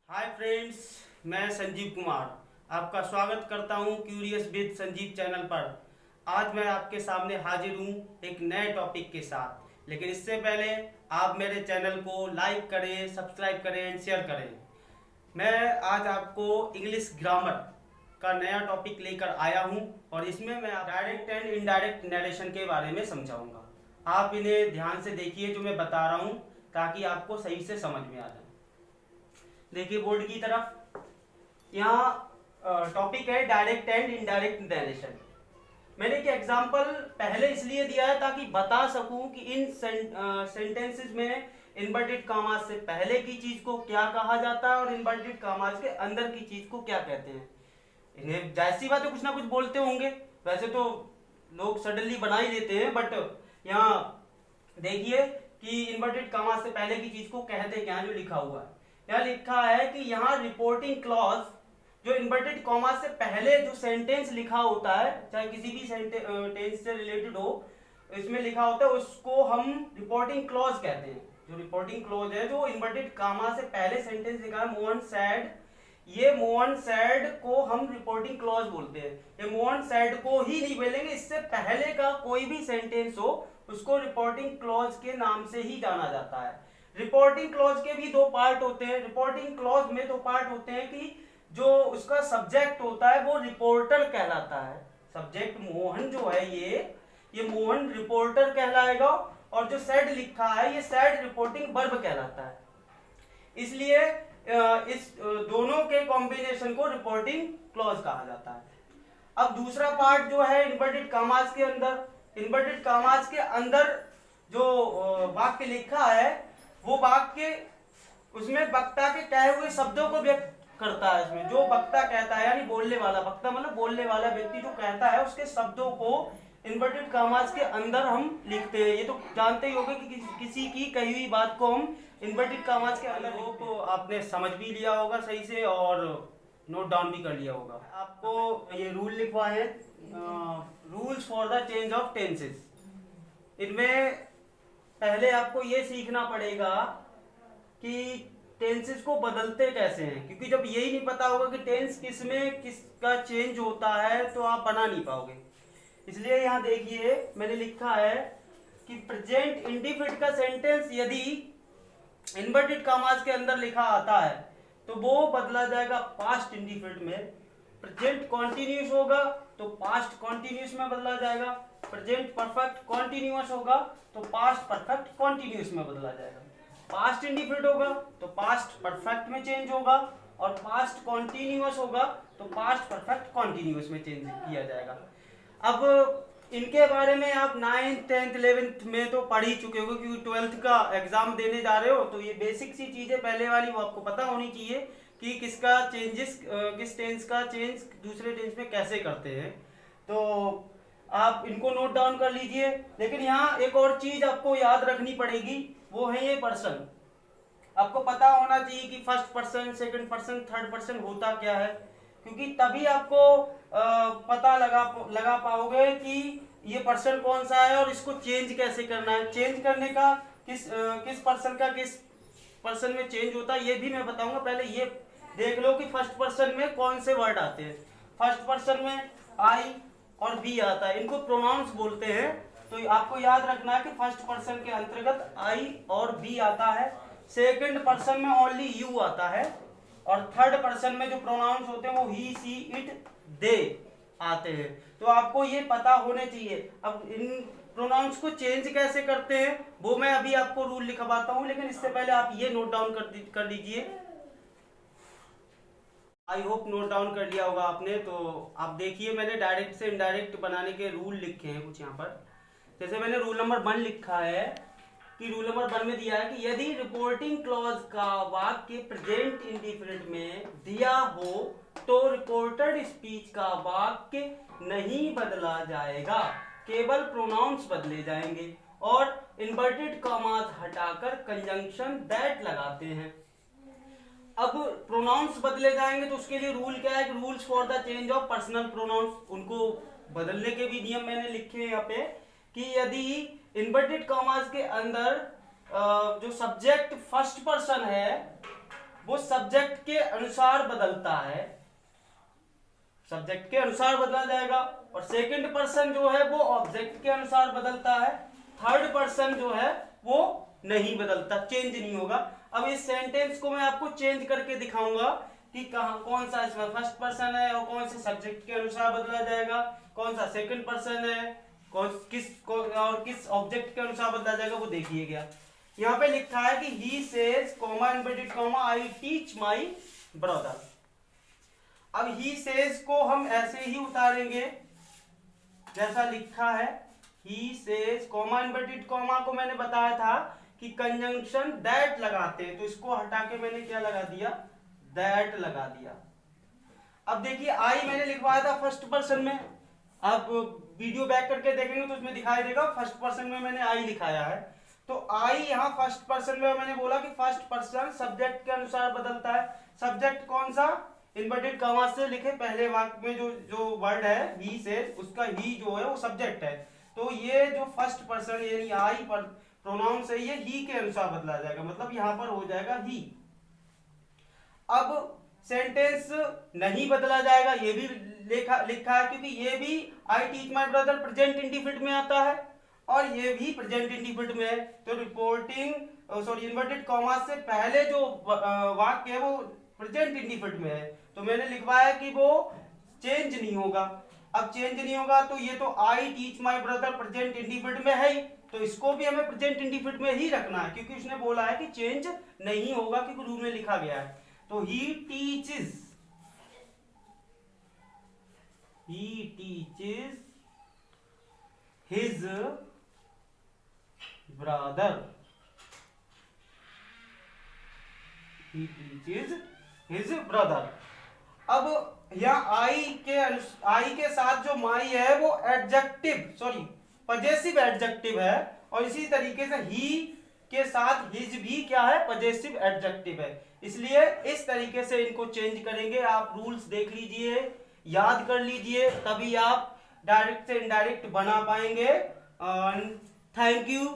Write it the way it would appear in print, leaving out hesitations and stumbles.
Hi friends, मैं संजीव कुमार आपका स्वागत करता हूं क्यूरियस विद संजीव चैनल पर। आज मैं आपके सामने हाजिर हूं एक नए टॉपिक के साथ। लेकिन इससे पहले आप मेरे चैनल को लाइक करें, सब्सक्राइब करें एंड शेयर करें। मैं आज आपको इंग्लिश ग्रामर का नया टॉपिक लेकर आया हूं और इसमें मैं डायरेक्ट एंड इनडायरेक्ट नरेशन के बारे में समझाऊंगा। आप इन्हें ध्यान से देखिए जो मैं बता रहा हूं, ताकि आपको सही से समझ में आ जाए। देखिए बोर्ड की तरफ, यहाँ टॉपिक है डायरेक्ट एंड इनडायरेक्ट नरेशन। मैंने एक एग्जांपल पहले इसलिए दिया है ताकि बता सकूं कि इन सेंटेंसेस में इन्वर्टेड कामास से पहले की चीज को क्या कहा जाता है और इन्वर्टेड कामास के अंदर की चीज को क्या कहते हैं। इन्हें जाहिर सी बात है कुछ ना कुछ बोलते होंगे, वैसे तो लोग सडनली बना ही देते हैं, बट यहाँ देखिए कि इन्वर्टेड कामास से पहले की चीज को कहते क्या, जो लिखा हुआ है। यहाँ लिखा है कि यहाँ रिपोर्टिंग क्लॉज, जो इन्वर्टेड कॉमा से पहले जो सेंटेंस लिखा होता है, चाहे किसी भी सेंटेंस से रिलेटेड हो, इसमें लिखा होता है, उसको हम रिपोर्टिंग क्लॉज कहते हैं। जो रिपोर्टिंग क्लॉज है, जो इन्वर्टेड कॉमा से पहले सेंटेंस लिखा है, मोहन सैड, ये मोहन सैड को हम रिपोर्टिंग क्लॉज बोलते हैं। ये मोहन सैड को ही नहीं बोलेंगे, इससे पहले का कोई भी सेंटेंस हो उसको रिपोर्टिंग क्लॉज के नाम से ही जाना जाता है। रिपोर्टिंग क्लॉज के भी दो पार्ट होते हैं। रिपोर्टिंग क्लॉज में दो पार्ट होते हैं कि जो उसका सब्जेक्ट होता है वो रिपोर्टर कहलाता है। सब्जेक्ट मोहन जो है, ये मोहन रिपोर्टर कहलाएगा, और जो सैड लिखा है ये सैड रिपोर्टिंग वर्ब कहलाता है। इसलिए इस दोनों के कॉम्बिनेशन को रिपोर्टिंग क्लॉज कहा जाता है। अब दूसरा पार्ट जो है इन्वर्टेड कामास के अंदर, इन्वर्टेड कामास के अंदर जो वाक्य लिखा है वो वाक्य उसमें वक्ता के कहे हुए शब्दों को व्यक्त करता है। इसमें जो वक्ता कहता है, यानी बोलने वाला, वक्ता मतलब बोलने वाला व्यक्ति जो कहता है, उसके शब्दों को इन्वर्टेड कामास के अंदर हम लिखते हैं। ये तो जानते ही होंगे कि किसी की कही हुई बात को हम इन्वर्टेड कामास के अंदर हो, तो आपने समझ भी लिया होगा सही से और नोट डाउन भी कर लिया होगा। आपको ये रूल लिखवा है, rules for the change of tenses. इनमें पहले आपको ये सीखना पड़ेगा कि टेंसेस को बदलते कैसे हैं, क्योंकि जब यही नहीं पता होगा कि टेंस किस में किसका चेंज होता है तो आप बना नहीं पाओगे। इसलिए यहाँ देखिए मैंने लिखा है कि प्रेजेंट इंडिफिनिट का सेंटेंस यदि इन्वर्टेड कामास के अंदर लिखा आता है तो वो बदला जाएगा पास्ट इंडिफिनिट में। प्रेजेंट कॉन्टिन्यूस होगा तो पास्ट कॉन्टिन्यूस में बदला जाएगा। प्रेजेंट परफेक्ट कॉन्टिन्यूस होगा तो पास्ट परफेक्ट कॉन्टिन्यूस में बदला जाएगा। पास्ट इंडिफिनिट होगा तो पास्ट परफेक्ट में चेंज होगा, और पास्ट कॉन्टिन्यूस होगा तो पास्ट परफेक्ट कॉन्टिन्यूस में चेंज किया जाएगा। अब इनके बारे में आप 9th 10th 11th में तो पढ़ ही चुके हो, क्योंकि 12th का एग्जाम देने जा रहे हो, तो ये बेसिक सी चीजें पहले वाली वो आपको पता होनी चाहिए कि किसका चेंजेस, किस टेंस का चेंज दूसरे टेंस में कैसे करते हैं। तो आप इनको नोट डाउन कर लीजिए। लेकिन यहाँ एक और चीज आपको याद रखनी पड़ेगी, वो है ये पर्सन। आपको पता होना चाहिए कि first person, second person, third person होता क्या है, क्योंकि तभी आपको पता लगा पाओगे कि ये पर्सन कौन सा है और इसको चेंज कैसे करना है। चेंज करने का किस पर्सन का किस पर्सन में चेंज होता है ये भी मैं बताऊंगा। पहले ये देख लो कि फर्स्ट पर्सन में कौन से वर्ड आते हैं। फर्स्ट पर्सन में आई और बी आता है, इनको प्रोनाउंस बोलते हैं। तो आपको याद रखना है कि फर्स्ट पर्सन के अंतर्गत आई और बी आता है, सेकंड पर्सन में ओनली यू आता है, और थर्ड पर्सन में जो प्रोनाउंस होते हैं वो ही, सी, इट, दे आते हैं। तो आपको ये पता होने चाहिए। अब इन प्रोनाउंस को चेंज कैसे करते हैं वो मैं अभी आपको रूल लिखवाता हूं, लेकिन इससे पहले आप ये नोट डाउन कर लीजिए। आई होप नोट डाउन कर लिया होगा आपने। तो आप देखिए मैंने डायरेक्ट से इनडायरेक्ट बनाने के रूल लिखे हैं कुछ यहाँ पर। जैसे मैंने रूल नंबर 1 लिखा है कि रूल नंबर 1 में दिया है कि यदि रिपोर्टिंग क्लॉज का वाक्य प्रेजेंट इंडिफिनिट में दिया हो तो रिपोर्टेड स्पीच का वाक्य नहीं बदला जाएगा, केवल प्रोनाउंस बदले जाएंगे, और इन्वर्टेड कॉमास हटाकर कंजंक्शन दैट लगाते हैं। अब प्रोनाउंस बदले जाएंगे तो उसके लिए रूल क्या है कि rules for the change of personal pronouns, उनको बदलने के भी नियम मैंने लिखे हैं यहाँ पे कि यदि इन्वर्टेड कॉमास के अंदर जो सब्जेक्ट फर्स्ट पर्सन है वो सब्जेक्ट के अनुसार बदलता है, सब्जेक्ट के अनुसार बदला जाएगा, और सेकंड पर्सन जो है वो ऑब्जेक्ट के अनुसार बदलता है, थर्ड पर्सन जो है वो नहीं बदलता, चेंज नहीं होगा। अब इस सेंटेंस को मैं आपको चेंज करके दिखाऊंगा कि कहां कौन सा इसमें फर्स्ट पर्सन है और कौन से सब्जेक्ट के अनुसार बदला जाएगा, कौन सा सेकंड पर्सन है, और किस ऑब्जेक्ट के अनुसार बदला जाएगा वो देखिएगा। यहाँ पे लिखा है कि he says comma inverted comma I teach my brother। अब he says को हम ऐसे ही उतारेंगे जैसा लिखा है, he says comma inverted comma को मैंने बताया था कि कंजंक्शन दैट लगाते हैं, तो इसको हटा के मैंने क्या लगा दिया, दैट लगा दिया। अब देखिए आई मैंने लिखवाया था फर्स्ट पर्सन में, आप वीडियो बैक करके देखेंगे तो उसमें दिखाई देगा फर्स्ट पर्सन में मैंने आई लिखाया है। तो आई यहाँ फर्स्ट पर्सन में मैंने बोला कि फर्स्ट पर्सन सब्जेक्ट के अनुसार बदलता है। सब्जेक्ट कौन सा, इन्वर्टेड कॉमा से लिखे पहले वाक्य में जो वर्ड है ही से, उसका ही जो है वो सब्जेक्ट है। तो ये जो फर्स्ट पर्सन यानी आई पर प्रोनाउन से ये ही के अनुसार बदला जाएगा, मतलब यहाँ पर हो जाएगा ही। अब सेंटेंस नहीं बदला जाएगा, ये भी लिखा है क्योंकि ये भी I teach my brother present indefinite में आता है और ये भी प्रेजेंट इंडिफिनिट में है। तो रिपोर्टिंग इन्वर्टेड कॉमा से पहले जो वाक्य है वो प्रेजेंट इंडिफिनिट में है, तो मैंने लिखवाया कि वो चेंज नहीं होगा। अब चेंज नहीं होगा तो ये तो I teach my brother present indefinite में है ही, तो इसको भी हमें प्रेजेंट इंडिफिनिट में ही रखना है क्योंकि उसने बोला है कि चेंज नहीं होगा क्योंकि रूल में लिखा गया है। तो he teaches his brother, he teaches his brother। अब यहाँ आई के साथ जो माई है वो एडजेक्टिव पजेसिव एडजेक्टिव है, और इसी तरीके से ही के साथ हिज भी क्या है, पजेसिव एडजेक्टिव है। इसलिए इस तरीके से इनको चेंज करेंगे। आप रूल्स देख लीजिए, याद कर लीजिए, तभी आप डायरेक्ट से इनडायरेक्ट बना पाएंगे। Thank you.